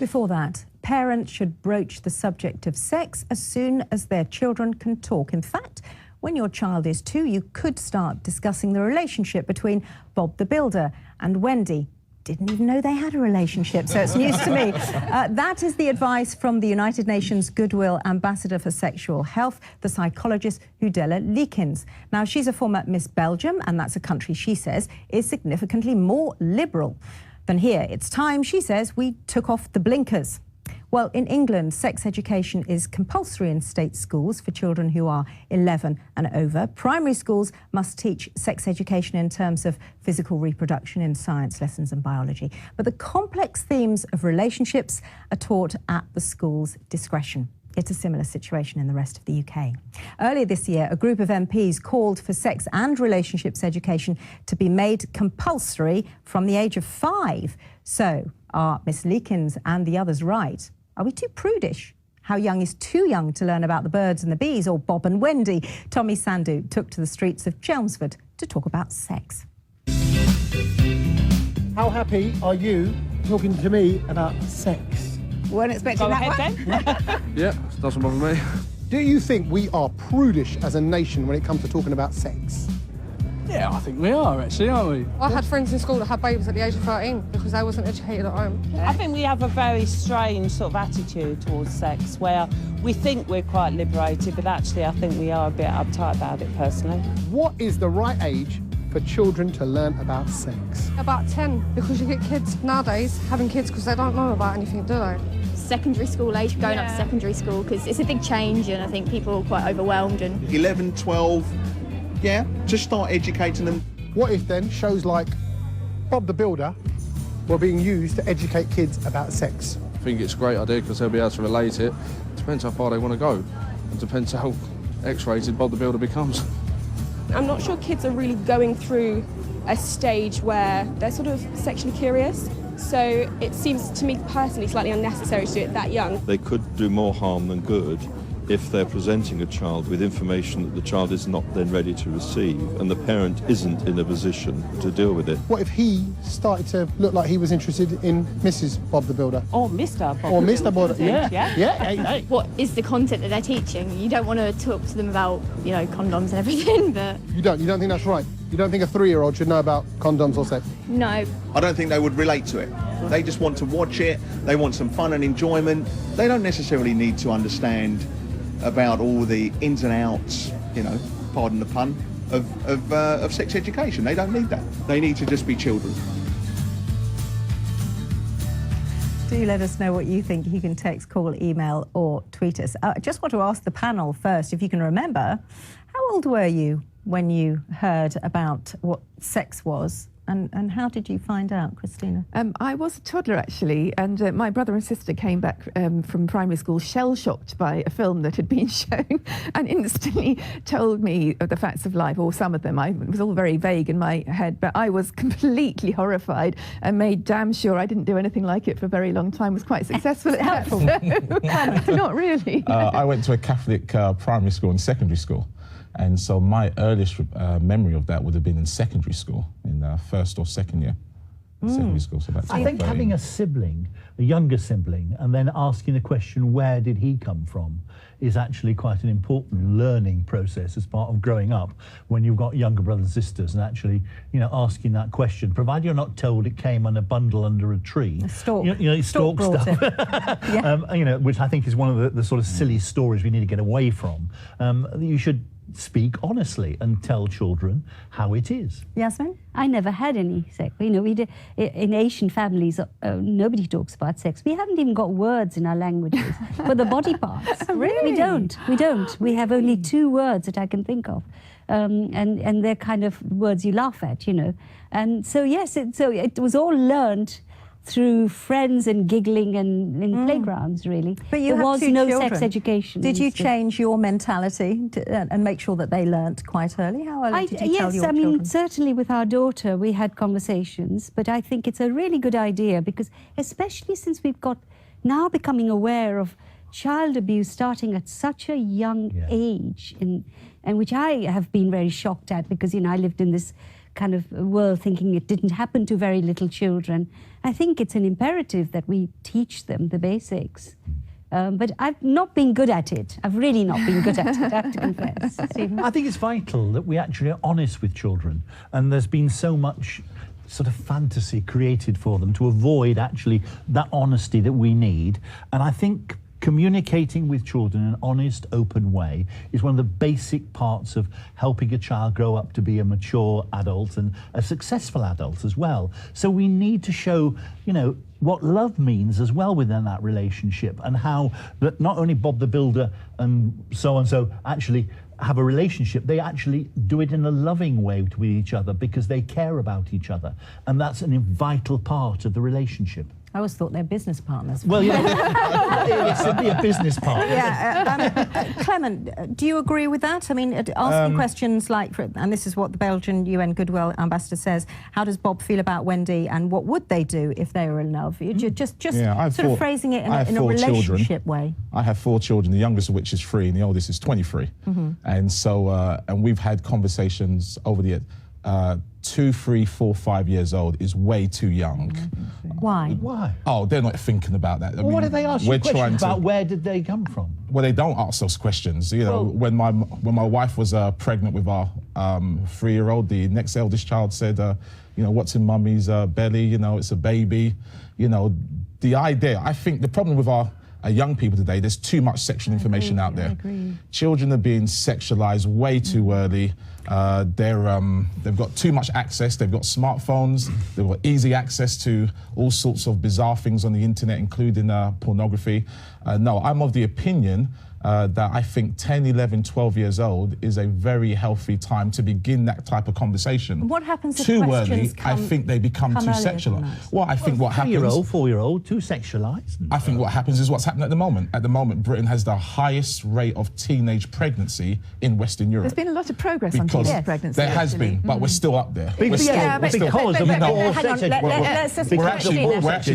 Before that, parents should broach the subject of sex as soon as their children can talk. In fact, when your child is 2, you could start discussing the relationship between Bob the Builder and Wendy. Didn't even know they had a relationship, so it's news to me. That is the advice from the United Nations Goodwill Ambassador for Sexual Health, the psychologist Hudella Leekens. Now, she's a former Miss Belgium, and that's a country she says is significantly more liberal than here. It's time, she says, we took off the blinkers. Well, in England, sex education is compulsory in state schools for children who are 11 and over. Primary schools must teach sex education in terms of physical reproduction in science lessons and biology. But the complex themes of relationships are taught at the school's discretion. It's a similar situation in the rest of the UK. Earlier this year, a group of MPs called for sex and relationships education to be made compulsory from the age of 5. So, are Miss Leekens and the others right? Are we too prudish? How young is too young to learn about the birds and the bees, or Bob and Wendy? Tommy Sandu took to the streets of Chelmsford to talk about sex. How happy are you talking to me about sex? Weren't expecting that one. Yeah, doesn't bother me. Do you think we are prudish as a nation when it comes to talking about sex? Yeah, I think we are actually, aren't we? I had friends in school that had babies at the age of 13 because they wasn't educated at home. I think we have a very strange sort of attitude towards sex where we think we're quite liberated, but actually I think we are a bit uptight about it personally. What is the right age for children to learn about sex? About 10, because you get kids nowadays having kids because they don't know about anything, do they? Secondary school age, going up to secondary school, because it's a big change and I think people are quite overwhelmed. And 11, 12, yeah, just start educating them. What if then shows like Bob the Builder were being used to educate kids about sex? I think it's a great idea because they'll be able to relate it. Depends how far they want to go. It depends how X-rated Bob the Builder becomes. I'm not sure kids are really going through a stage where they're sort of sexually curious. So it seems to me personally slightly unnecessary to do it that young. They could do more harm than good if they're presenting a child with information that the child is not then ready to receive and the parent isn't in a position to deal with it. What if he started to look like he was interested in Mrs. Bob the Builder? Or Mr. Bob. Or Mr. Bob. Yeah. Hey. what is the content that they're teaching? You don't want to talk to them about, you know, condoms and everything, but... You don't think that's right? You don't think a 3-year-old should know about condoms or sex? No. I don't think they would relate to it. They just want to watch it, they want some fun and enjoyment. They don't necessarily need to understand about all the ins and outs, you know, pardon the pun, of sex education. They don't need that. They need to just be children. Do let us know what you think. You can text, call, email or tweet us. I just want to ask the panel first, if you can remember, how old were you when you heard about what sex was? And how did you find out, Christina? I was a toddler, actually, and my brother and sister came back from primary school shell-shocked by a film that had been shown and instantly told me of the facts of life, or some of them. It was all very vague in my head, but I was completely horrified and made damn sure I didn't do anything like it for a very long time. Was quite successful at that, so not really. I went to a Catholic primary school and secondary school. And so my earliest memory of that would have been in secondary school, in first or second year secondary school. So about I think having a sibling, a younger sibling, and then asking the question, where did he come from, is actually quite an important learning process as part of growing up when you've got younger brothers and sisters, and actually, you know, asking that question, provided you're not told it came on a bundle under a tree. A stalk. You know, stalk stuff. You know, which I think is one of the sort of silly stories we need to get away from. You should speak honestly and tell children how it is. Yasmin? I never had any sex. You know, we did, in Asian families, nobody talks about sex. We haven't even got words in our languages for the body parts. Really? We don't. We have only 2 words that I can think of. And they're kind of words you laugh at, you know. And so, yes, it was all learned through friends and giggling and in playgrounds, really. But there was no children. sex education. Did you change your mentality and make sure that they learnt quite early? How early did you tell your children? Yes, I mean, certainly with our daughter, we had conversations, but I think it's a really good idea because especially since we've got now becoming aware of child abuse starting at such a young age, and which I have been very shocked at because, you know, I lived in this kind of world, thinking it didn't happen to very little children. I think it's an imperative that we teach them the basics. But I've not been good at it. I've really not been good at it, I have to confess. I think it's vital that we actually are honest with children, and there's been so much sort of fantasy created for them to avoid actually that honesty that we need. And I think communicating with children in an honest, open way is one of the basic parts of helping a child grow up to be a mature adult and a successful adult as well. So we need to show, you know, what love means as well within that relationship, and how that not only Bob the Builder and so actually have a relationship, they actually do it in a loving way with each other because they care about each other. And that's a vital part of the relationship. I always thought they're business partners. Well, yeah, it's simply a business partner. Yeah, Clement, do you agree with that? I mean, asking questions like, and this is what the Belgian UN Goodwill ambassador says, how does Bob feel about Wendy and what would they do if they were in love? Just sort of phrasing it in a relationship way. I have 4 children, the youngest of which is 3 and the oldest is 23. And so, and we've had conversations over the years. 2, 3, 4, 5 years old is way too young. Why? Why? Oh, they're not thinking about that. Well, what do they ask you questions about? Where did they come from? Well, they don't ask those questions. You know, when my wife was pregnant with our 3-year-old, the next eldest child said, you know, what's in mummy's belly? You know, it's a baby. You know, the idea. I think the problem with our young people today, there's too much sexual information out there. Children are being sexualized way too early. They've got too much access. They've got smartphones. They've got easy access to all sorts of bizarre things on the internet, including pornography. No, I'm of the opinion that I think 10, 11, 12 years old is a very healthy time to begin that type of conversation. What happens if too questions early? I think they become too sexualized. Well, I think what happens... 3-year-old, 4-year-old, too sexualized. I think what happens is what's happening at the moment. At the moment, Britain has the highest rate of teenage pregnancy in Western Europe. There's been a lot of progress on teenage pregnancy. There has been, but we're still up there. We're actually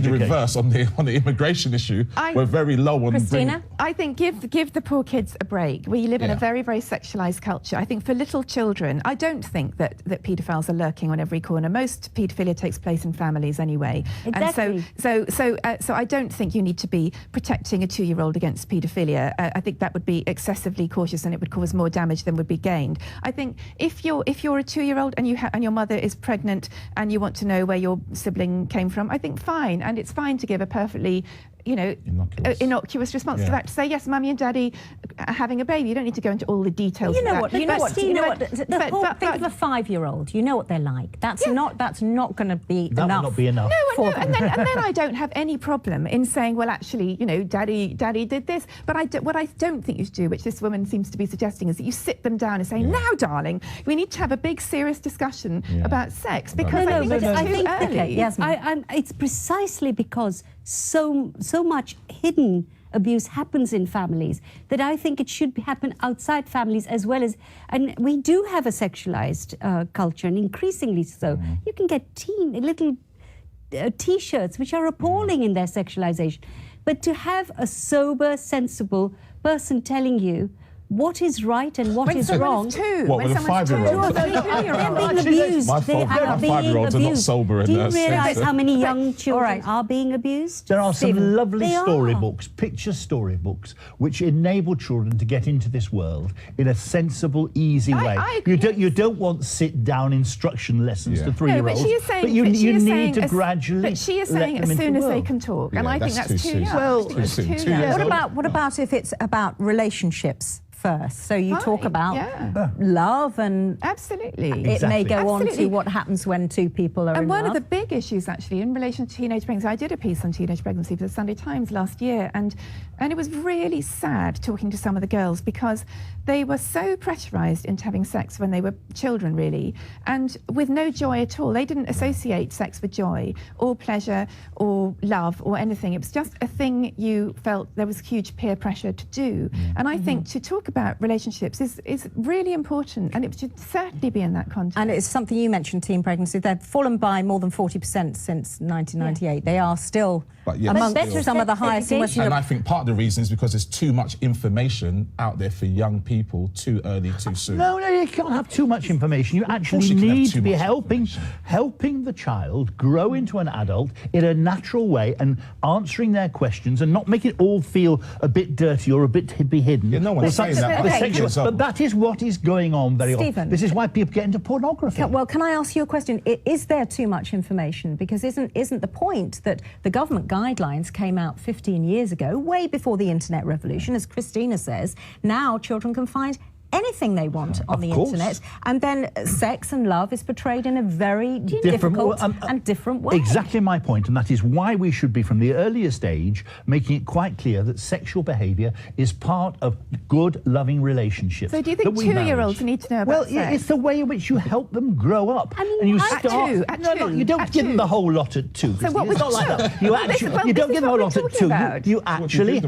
the reverse on the immigration issue. We're very low on... Christina? I think give the poor kids a break. We live in a very, very sexualised culture. I think for little children, I don't think that paedophiles are lurking on every corner. Most paedophilia takes place in families anyway. Exactly. And so I don't think you need to be protecting a 2-year-old against paedophilia. I think that would be excessively cautious and it would cause more damage than would be gained. I think if you're a 2-year-old and your mother is pregnant and you want to know where your sibling came from, I think fine, and it's fine to give a perfectly innocuous response to that, to say, yes, mummy and daddy are having a baby. You don't need to go into all the details. Think of a 5-year-old. You know what they're like. That's not going to be enough. That would not be enough. No, and then I don't have any problem in saying, well, actually, you know, daddy did this. But what I don't think you should do, which this woman seems to be suggesting, is that you sit them down and say, now, darling, we need to have a big, serious discussion about sex, because I think it's too early. Yes, it's precisely because so much hidden abuse happens in families that I think it should happen outside families as well as, and we do have a sexualized culture, and increasingly so. You can get little T-shirts which are appalling in their sexualization, but to have a sober, sensible person telling you what is right and what is wrong. What, with a 5-year-old? They're being abused. My 5-year-olds are not sober. Do you realise how many young children are being abused? There are some lovely storybooks, picture storybooks, which enable children to get into this world in a sensible, easy way. You don't want sit-down instruction lessons to 3-year-olds, but you need to gradually. But she is saying as soon as they can talk, and I think that's too young. Well, what about if it's about relationships first? So you talk about love, and absolutely it may go on to what happens when 2 people are in love. And one of the big issues actually in relation to teenage pregnancy, I did a piece on teenage pregnancy for the Sunday Times last year, and it was really sad talking to some of the girls because they were so pressurised into having sex when they were children, really, and with no joy at all. They didn't associate sex with joy or pleasure or love or anything. It was just a thing you felt there was huge peer pressure to do. And I think to talk talk about relationships is really important, and it should certainly be in that context. And it's something you mentioned, teen pregnancy. They've fallen by more than 40% since 1998. Yeah. They are still amongst some of the highest in Western Europe. And I think part of the reason is because there's too much information out there for young people too early, too soon. No, you can't have too much information. You actually need to be helping the child grow into an adult in a natural way and answering their questions and not make it all feel a bit dirty or a bit hidden. Yeah, no one's saying that. But that is what is going on very often. This is why people get into pornography. Well, can I ask you a question? Is there too much information? Because isn't the point that the government guidelines came out 15 years ago, way before the internet revolution, as Christina says? Now children can find anything they want on the internet, and then sex and love is portrayed in a very difficult and different way. Exactly my point, and that is why we should be, from the earliest age, making it quite clear that sexual behaviour is part of good, loving relationships. So do you think 2-year-olds need to know about sex? Well, it's the way in which you help them grow up. I mean, and you at two. No, you don't give them the whole lot at 2. So what it's not like that. You don't give them a whole lot at 2. You actually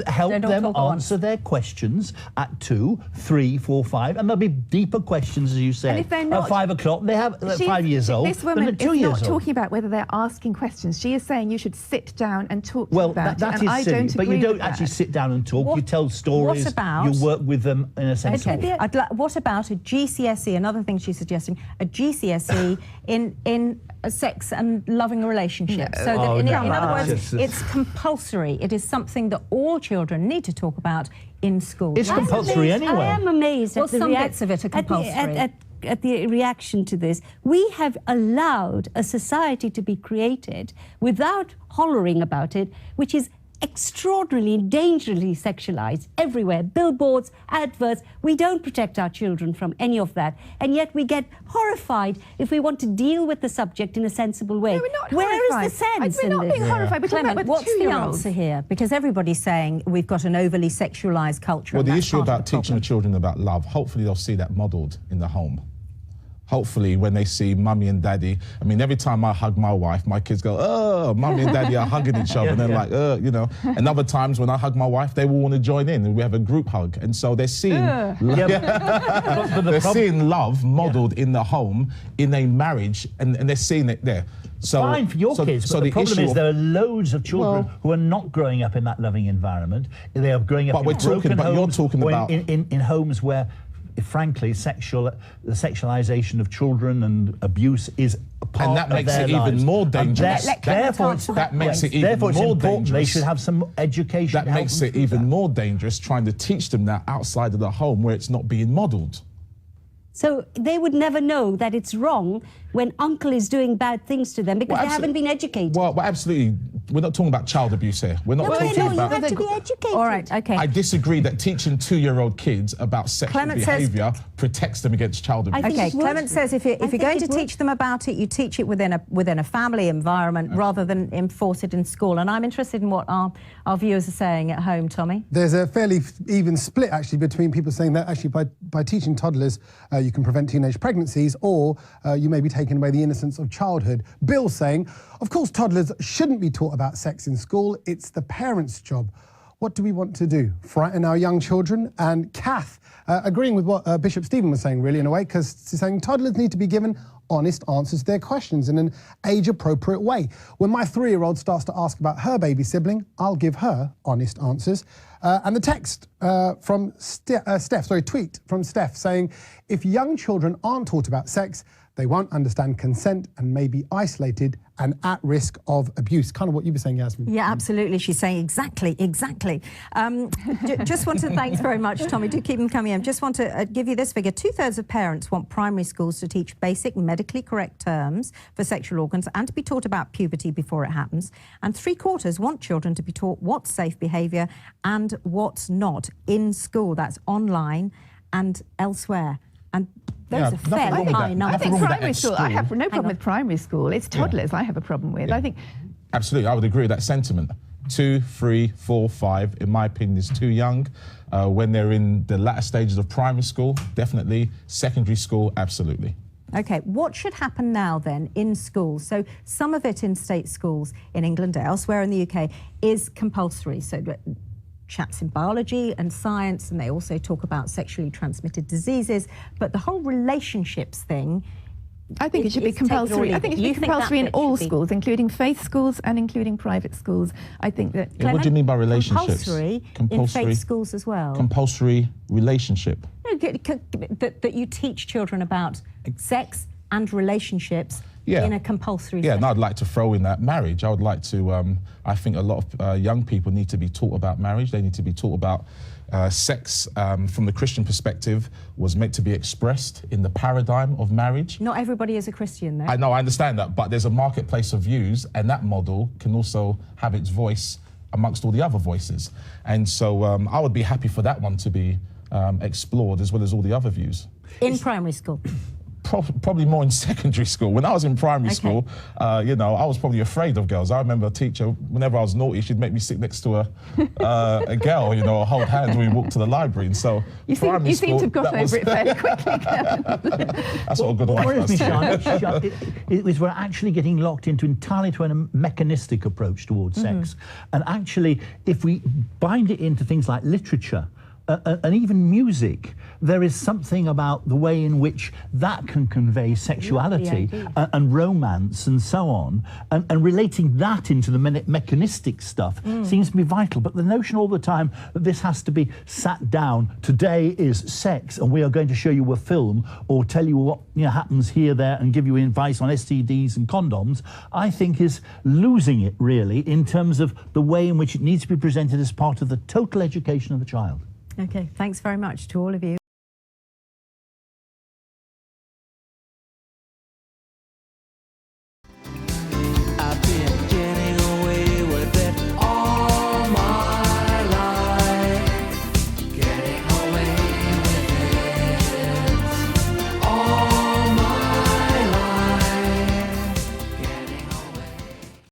help them answer their questions at 2, 3, 4, 5, and there'll be deeper questions, as you say. And if they're not, at 5 o'clock, they have 5 years old. This woman is not talking about whether they're asking questions. She is saying you should sit down and talk about it. That is silly, but you don't actually sit down and talk. You tell stories. What about, you work with them in a sense. What about a GCSE? Another thing she's suggesting, a GCSE in sex and loving a relationship. No. So that in other words, it's compulsory. It is something that all children need to talk about in school. It's compulsory anyway. I am amazed at the some bits of it are compulsory. At the reaction to this. We have allowed a society to be created without hollering about it, which is extraordinarily, dangerously sexualized everywhere. Billboards, adverts. We don't protect our children from any of that. And yet we get horrified if we want to deal with the subject in a sensible way. No, we're not Where horrified. is the sense We're in not this? being horrified. We're talking Clement, about what's the 2-year-olds. answer here? Because everybody's saying we've got an overly sexualized culture. Well, the issue about teaching the children about love, hopefully they'll see that modelled in the home. Hopefully, when they see mummy and daddy, I mean, every time I hug my wife, my kids go, oh, mummy and daddy are hugging each other. And they're like, you know. And other times when I hug my wife, they will want to join in and we have a group hug. And so they're seeing, seeing love modelled in the home, in a marriage, and they're seeing it there. So, fine for your kids, but the problem is there are loads of children who are not growing up in that loving environment. They are growing up in broken homes, in homes where, frankly, the sexualization of children and abuse is a part of their lives. And that makes it even more dangerous. That makes it even more dangerous. They should have some education. That makes it even more dangerous trying to teach them that outside of the home where it's not being modelled. So they would never know that it's wrong when uncle is doing bad things to them because they haven't been educated. Well, absolutely. We're not talking about child abuse here. We're not talking about... you have to be educated. All right, OK. I disagree that teaching 2-year-old kids about sexual behaviour protects them against child abuse. OK, Clement says if you're going to teach them about it, you teach it within a family environment rather than enforce it in school. And I'm interested in what our viewers are saying at home, Tommy. There's a fairly even split, actually, between people saying that actually by teaching toddlers you can prevent teenage pregnancies, or you may be taking away the innocence of childhood. Bill saying, of course toddlers shouldn't be taught about sex in school, it's the parents' job. What do we want to do? Frighten our young children? And Kath, agreeing with what Bishop Stephen was saying, really, in a way, because she's saying toddlers need to be given honest answers to their questions in an age-appropriate way. When my 3-year-old starts to ask about her baby sibling, I'll give her honest answers. And the text from tweet from Steph saying, if young children aren't taught about sex, they won't understand consent and may be isolated and at risk of abuse. Kind of what you were saying, Yasmin. Yeah, absolutely. She's saying exactly. Just want to, thanks very much, Tommy. Do keep them coming in. Just want to give you this figure. 2/3 of parents want primary schools to teach basic medically correct terms for sexual organs and to be taught about puberty before it happens. And 3/4 want children to be taught what's safe behaviour and what's not in school. That's online and elsewhere. And those are fairly high numbers. I think primary school, I have no problem with primary school. It's toddlers I have a problem with. I think... Absolutely, I would agree with that sentiment. 2, 3, 4, 5, in my opinion, is too young. When they're in the latter stages of primary school, definitely. Secondary school, absolutely. OK, what should happen now then in schools? So some of it in state schools in England, elsewhere in the UK, is compulsory. So chats in biology and science, and they also talk about sexually transmitted diseases. But the whole relationships thing, I think it should be compulsory. I think it should be compulsory in all schools, including faith schools and including private schools. I think that... Yeah, what do you mean by relationships? Compulsory in faith schools as well. Compulsory relationship. No, that you teach children about sex and relationships in a compulsory Yeah, setting. and I'd like to throw in that marriage. I would like to, I think a lot of young people need to be taught about marriage. They need to be taught about sex from the Christian perspective was meant to be expressed in the paradigm of marriage. Not everybody is a Christian, though. I know, I understand that, but there's a marketplace of views, and that model can also have its voice amongst all the other voices. And so I would be happy for that one to be explored as well as all the other views. In primary school? Probably more in secondary school. When I was in primary school, you know, I was probably afraid of girls. I remember a teacher, whenever I was naughty, she'd make me sit next to a girl, you know, or hold hands when we walked to the library. And so you seem to have got over it fairly quickly. That's what a good wife does. It was we're actually getting locked entirely to a mechanistic approach towards sex. And actually, if we bind it into things like literature, and even music, there is something about the way in which that can convey sexuality and romance and so on, and relating that into the mechanistic stuff seems to be vital. But the notion all the time that this has to be sat down, today is sex, and we are going to show you a film or tell you what happens here, there, and give you advice on STDs and condoms, I think is losing it, really, in terms of the way in which it needs to be presented as part of the total education of the child. Okay, thanks very much to all of you.